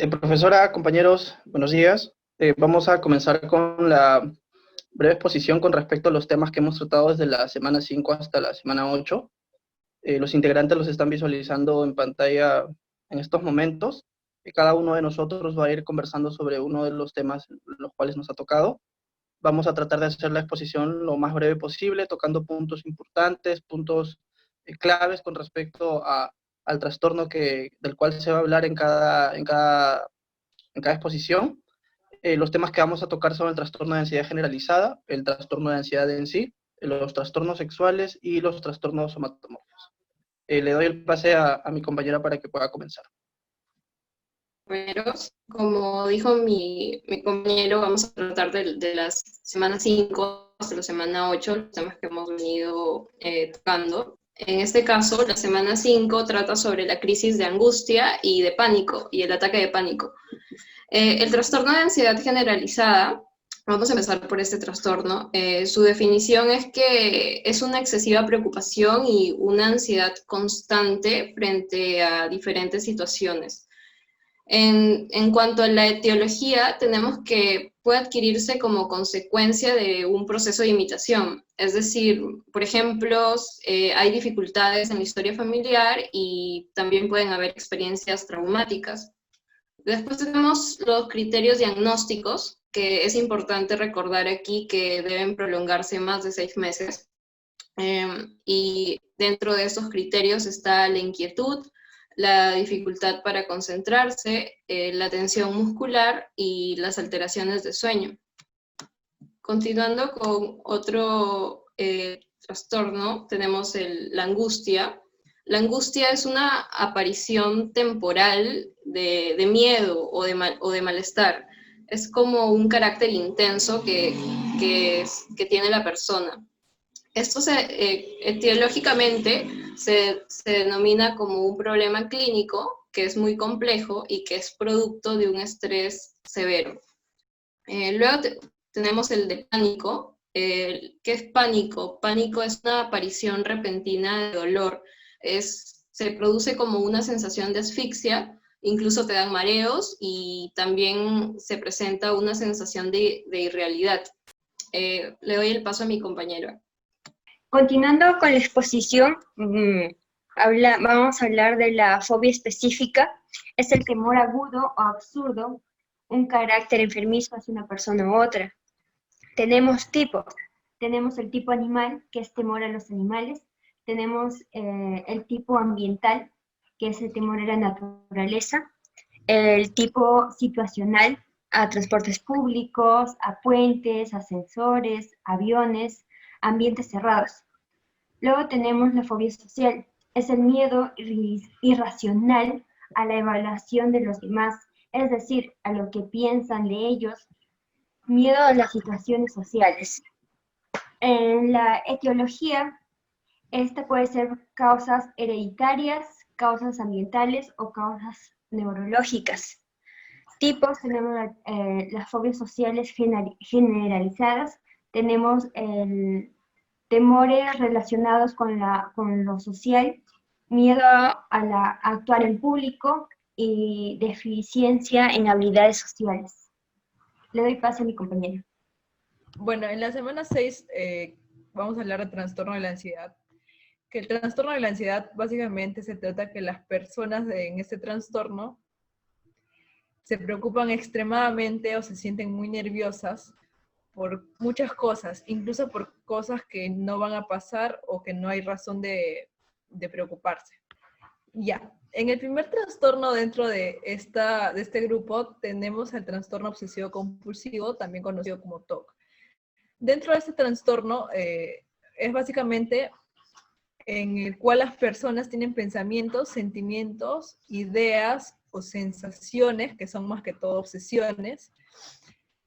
Profesora, compañeros, buenos días. Vamos a comenzar con la breve exposición con respecto a los temas que hemos tratado desde la semana 5 hasta la semana 8. Los integrantes los están visualizando en pantalla en estos momentos. Cada uno de nosotros va a ir conversando sobre uno de los temas los cuales nos ha tocado. Vamos a tratar de hacer la exposición lo más breve posible, tocando puntos importantes, puntos claves con respecto al trastorno del cual se va a hablar en cada exposición. Los temas que vamos a tocar son el trastorno de ansiedad generalizada, el trastorno de ansiedad en sí, los trastornos sexuales y los trastornos somatomorfos. Le doy el pase a mi compañera para que pueda comenzar. Compañeros, como dijo mi compañero, vamos a tratar de las semanas 5 hasta la semana 8, los temas que hemos venido tocando. En este caso, la semana 5 trata sobre la crisis de angustia y de pánico, y el ataque de pánico. El trastorno de ansiedad generalizada, vamos a empezar por este trastorno. Su definición es que es una excesiva preocupación y una ansiedad constante frente a diferentes situaciones. En cuanto a la etiología, tenemos que puede adquirirse como consecuencia de un proceso de imitación. Es decir, por ejemplo, hay dificultades en la historia familiar y también pueden haber experiencias traumáticas. Después tenemos los criterios diagnósticos, que es importante recordar aquí que deben prolongarse más de 6 meses. Y dentro de estos criterios está la inquietud, la dificultad para concentrarse, la tensión muscular y las alteraciones de sueño. Continuando con otro trastorno, tenemos la angustia. La angustia es una aparición temporal de miedo o de malestar. Es como un carácter intenso que tiene la persona. Esto etiológicamente se denomina como un problema clínico que es muy complejo y que es producto de un estrés severo. Luego tenemos el de pánico. ¿Qué es pánico? Pánico es una aparición repentina de dolor. Se produce como una sensación de asfixia, incluso te dan mareos y también se presenta una sensación de irrealidad. Le doy el paso a mi compañera. Continuando con la exposición, vamos a hablar de la fobia específica. Es el temor agudo o absurdo, un carácter enfermizo hacia una persona u otra. Tenemos tipos. Tenemos el tipo animal, que es temor a los animales. Tenemos el tipo ambiental, que es el temor a la naturaleza. El tipo situacional, a transportes públicos, a puentes, ascensores, aviones, ambientes cerrados. Luego tenemos la fobia social. Es el miedo irracional a la evaluación de los demás, es decir, a lo que piensan de ellos. Miedo a las situaciones sociales. En la etiología, esta puede ser causas hereditarias, causas ambientales o causas neurológicas. Tipos, tenemos las fobias sociales generalizadas, tenemos temores relacionados con lo social, miedo a actuar en público y deficiencia en habilidades sociales. Le doy paso a mi compañero. Bueno, en la semana 6 vamos a hablar del trastorno de la ansiedad. Que el trastorno de la ansiedad básicamente se trata que las personas en este trastorno se preocupan extremadamente o se sienten muy nerviosas por muchas cosas, incluso por cosas que no van a pasar o que no hay razón de preocuparse. Ya, en el primer trastorno dentro de este grupo tenemos el trastorno obsesivo compulsivo, también conocido como TOC. Dentro de este trastorno es básicamente en el cual las personas tienen pensamientos, sentimientos, ideas o sensaciones, que son más que todo obsesiones,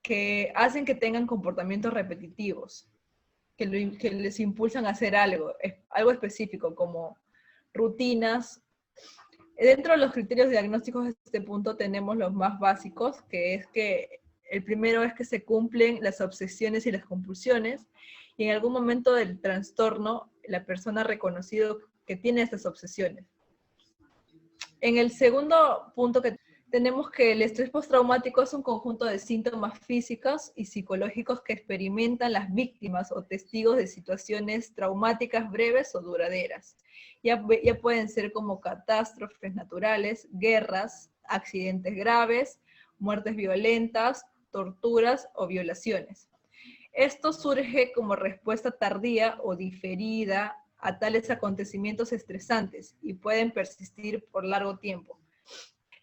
que hacen que tengan comportamientos repetitivos, que les impulsan a hacer algo específico, como rutinas. Dentro de los criterios diagnósticos de este punto tenemos los más básicos, que es que el primero es que se cumplen las obsesiones y las compulsiones, y en algún momento del trastorno la persona ha reconocido que tiene estas obsesiones. En el segundo punto que tenemos que el estrés postraumático es un conjunto de síntomas físicos y psicológicos que experimentan las víctimas o testigos de situaciones traumáticas breves o duraderas. Ya pueden ser como catástrofes naturales, guerras, accidentes graves, muertes violentas, torturas o violaciones. Esto surge como respuesta tardía o diferida a tales acontecimientos estresantes y pueden persistir por largo tiempo.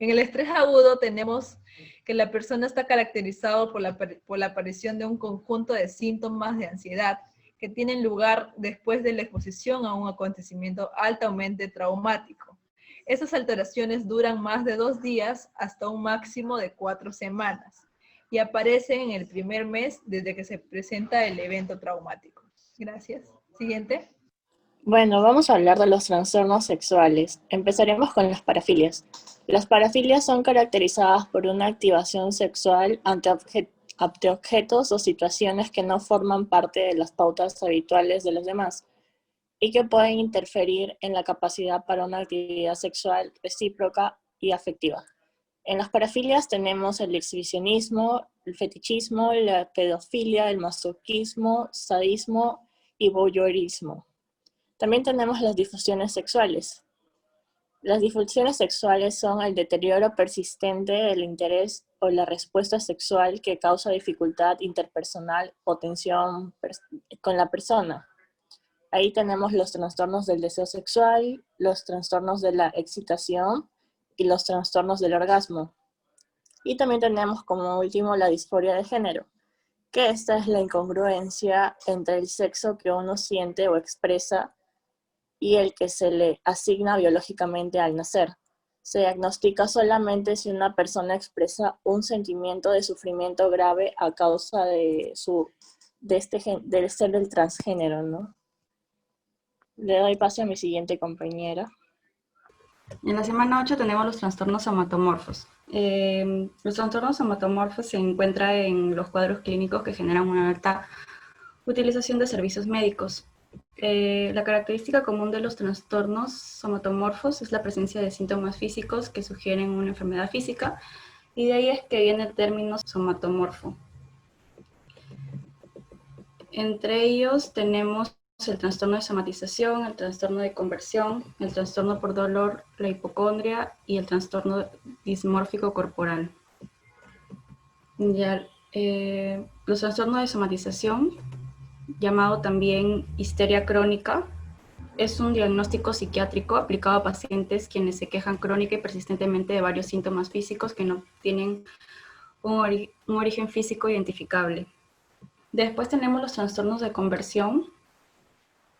En el estrés agudo tenemos que la persona está caracterizada por la aparición de un conjunto de síntomas de ansiedad que tienen lugar después de la exposición a un acontecimiento altamente traumático. Esas alteraciones duran más de 2 días hasta un máximo de 4 semanas y aparecen en el primer mes desde que se presenta el evento traumático. Gracias. Siguiente. Bueno, vamos a hablar de los trastornos sexuales. Empezaremos con las parafilias. Las parafilias son caracterizadas por una activación sexual ante objetos o situaciones que no forman parte de las pautas habituales de los demás y que pueden interferir en la capacidad para una actividad sexual recíproca y afectiva. En las parafilias tenemos el exhibicionismo, el fetichismo, la pedofilia, el masoquismo, sadismo y voyeurismo. También tenemos las disfunciones sexuales. Las disfunciones sexuales son el deterioro persistente del interés o la respuesta sexual que causa dificultad interpersonal o tensión con la persona. Ahí tenemos los trastornos del deseo sexual, los trastornos de la excitación y los trastornos del orgasmo. Y también tenemos como último la disforia de género, que esta es la incongruencia entre el sexo que uno siente o expresa y el que se le asigna biológicamente al nacer. Se diagnostica solamente si una persona expresa un sentimiento de sufrimiento grave a causa del ser del transgénero, ¿no? Le doy paso a mi siguiente compañera. En la semana 8 tenemos los trastornos somatomorfos. Los trastornos somatomorfos se encuentran en los cuadros clínicos que generan una alta utilización de servicios médicos. La característica común de los trastornos somatomorfos es la presencia de síntomas físicos que sugieren una enfermedad física, y de ahí es que viene el término somatomorfo. Entre ellos tenemos el trastorno de somatización, el trastorno de conversión, el trastorno por dolor, la hipocondria y el trastorno dismórfico corporal. Los trastornos de somatización, llamado también histeria crónica, es un diagnóstico psiquiátrico aplicado a pacientes quienes se quejan crónica y persistentemente de varios síntomas físicos que no tienen un origen físico identificable. Después tenemos los trastornos de conversión,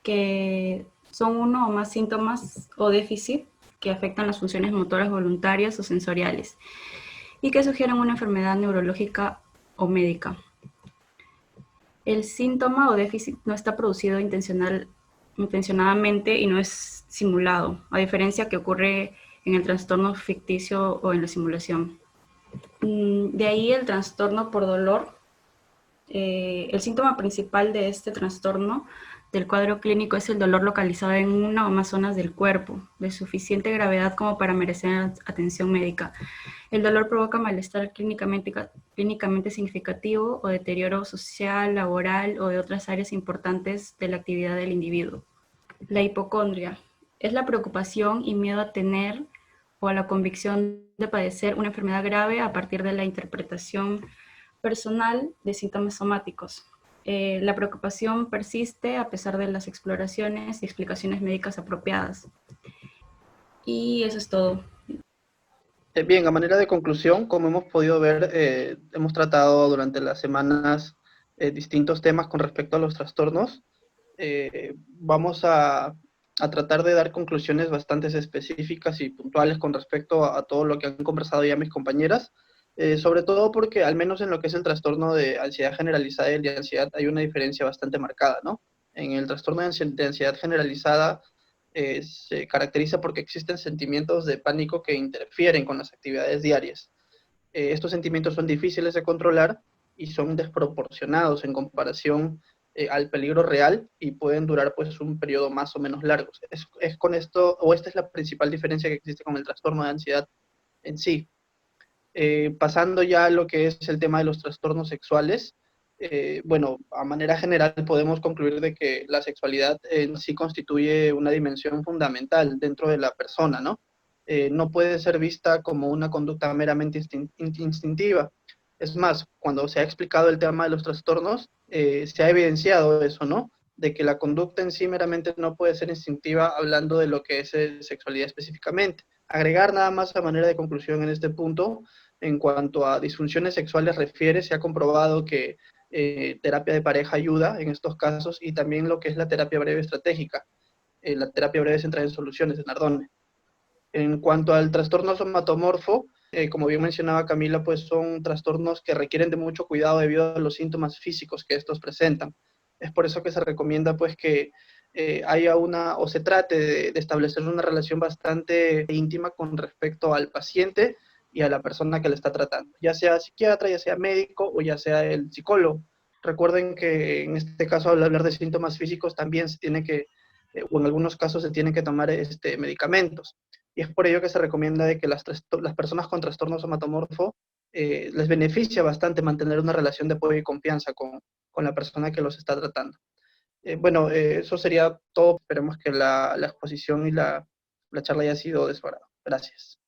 que son uno o más síntomas o déficit que afectan las funciones motoras voluntarias o sensoriales y que sugieren una enfermedad neurológica o médica. El síntoma o déficit no está producido intencionadamente y no es simulado, a diferencia que ocurre en el trastorno ficticio o en la simulación. De ahí el trastorno por dolor. El síntoma principal de este trastorno del cuadro clínico es el dolor localizado en una o más zonas del cuerpo, de suficiente gravedad como para merecer atención médica. El dolor provoca malestar clínicamente significativo o deterioro social, laboral o de otras áreas importantes de la actividad del individuo. La hipocondria es la preocupación y miedo a tener o a la convicción de padecer una enfermedad grave a partir de la interpretación personal de síntomas somáticos. La preocupación persiste a pesar de las exploraciones y explicaciones médicas apropiadas. Y eso es todo. Bien, a manera de conclusión, como hemos podido ver, hemos tratado durante las semanas distintos temas con respecto a los trastornos. Vamos a tratar de dar conclusiones bastante específicas y puntuales con respecto a todo lo que han conversado ya mis compañeras. Sobre todo porque, al menos en lo que es el trastorno de ansiedad generalizada y el de ansiedad, hay una diferencia bastante marcada, ¿no? En el trastorno de ansiedad generalizada se caracteriza porque existen sentimientos de pánico que interfieren con las actividades diarias. Estos sentimientos son difíciles de controlar y son desproporcionados en comparación al peligro real y pueden durar pues un periodo más o menos largo. Es con esto, o esta es la principal diferencia que existe con el trastorno de ansiedad en sí. Pasando ya a lo que es el tema de los trastornos sexuales, bueno, a manera general podemos concluir de que la sexualidad en sí constituye una dimensión fundamental dentro de la persona, ¿no? No puede ser vista como una conducta meramente instintiva. Es más, cuando se ha explicado el tema de los trastornos, se ha evidenciado eso, ¿no? De que la conducta en sí meramente no puede ser instintiva hablando de lo que es sexualidad específicamente. Agregar nada más a manera de conclusión en este punto, en cuanto a disfunciones sexuales refiere, se ha comprobado que terapia de pareja ayuda en estos casos y también lo que es la terapia breve estratégica, la terapia breve centrada en soluciones de Nardone. En cuanto al trastorno somatomorfo, como bien mencionaba Camila, pues son trastornos que requieren de mucho cuidado debido a los síntomas físicos que estos presentan. Es por eso que se recomienda pues que haya una, o se trate de establecer una relación bastante íntima con respecto al paciente y a la persona que le está tratando, ya sea psiquiatra, ya sea médico o ya sea el psicólogo. Recuerden que en este caso, al hablar de síntomas físicos, también se tiene que, o en algunos casos se tienen que tomar medicamentos. Y es por ello que se recomienda de que las personas con trastorno somatomorfo les beneficia bastante mantener una relación de apoyo y confianza con la persona que los está tratando. Bueno, eso sería todo. Esperemos que la exposición y la charla haya sido de su agrado. Gracias.